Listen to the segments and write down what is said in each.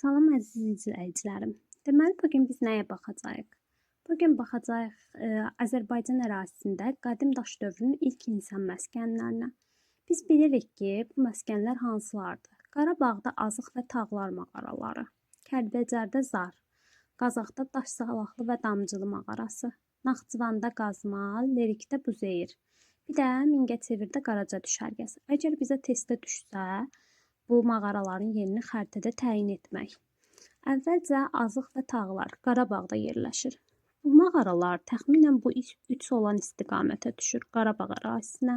Salam əziz izləyicilərim. Deməli bugün biz nəyə baxacağıq? Bugün baxacağıq Azərbaycan ərazisində qədim daş dövrünün ilk insan məskənlərinə. Biz bilirik ki, bu məskənlər hansılardır? Qarabağda Azıq və Tağlar mağaraları, Kəlbəcərdə Zar, Qazaxda Daş Salahlı və Damcılı mağarası, Naxçıvanda Qazma, Lerikdə Buzeyir, bir də Mingəçevirdə Qaraca düşərgəsi. Əgər bizə testdə düşsə, bu mağaraların yerini xəritədə təyin etmək. Əvvəlcə Azıq və Tağlar Qarabağda yerləşir. Bu mağaralar təxminən bu üç olan istiqamətə düşür, Qarabağ ərazisinə.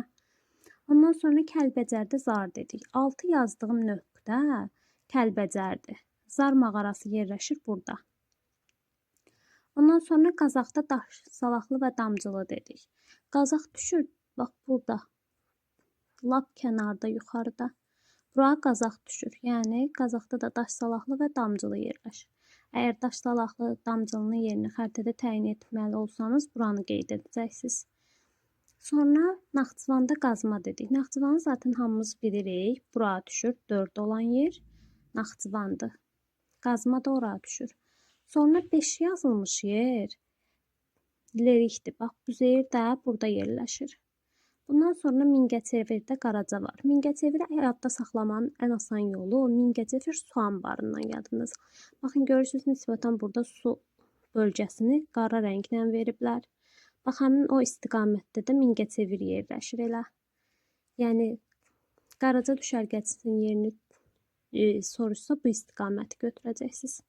Ondan sonra Kəlbəcərdə Zar dedik. 6 yazdığım nöqtə Kəlbəcərdir. Zar mağarası yerləşir burada. Ondan sonra Qazaxda Daş Salahlı və Damcılı dedik. Qazax düşür, bax burada. Lap kənarda, yuxarıda. Bura Qazax düşür. Yəni Qazaxda da Daş Salahlı və Damcılı yerləşir. Əgər Daş Salahlı, Damcılının yerini xəritədə təyin etməli olsanız, buranı qeyd edəcəksiniz. Sonra Naxçıvanda Qazma dedik. Naxçıvanı zaten hamımız bilirik. Bura düşür. 4 olan yer Naxçıvandır. Qazma da ora düşür. Sonra 5 yazılmış yer Lerikdir. Bax, Buzeyir də burada yerləşir. Bundan sonra Mingəçevirdə Qaraca var. Mingəçeviri yadda saxlamanın ən asan yolu Mingəçevir su anbarından yadınız. Baxın, görürsünüz nisbətən burada su bölgəsini qara rənglə veriblər. Bax, həmin o istiqamətdə də Mingəçevir yerləşir elə. Yəni, Qaraca düşərgəsinin yerini soruşsa bu istiqaməti götürəcəksiniz.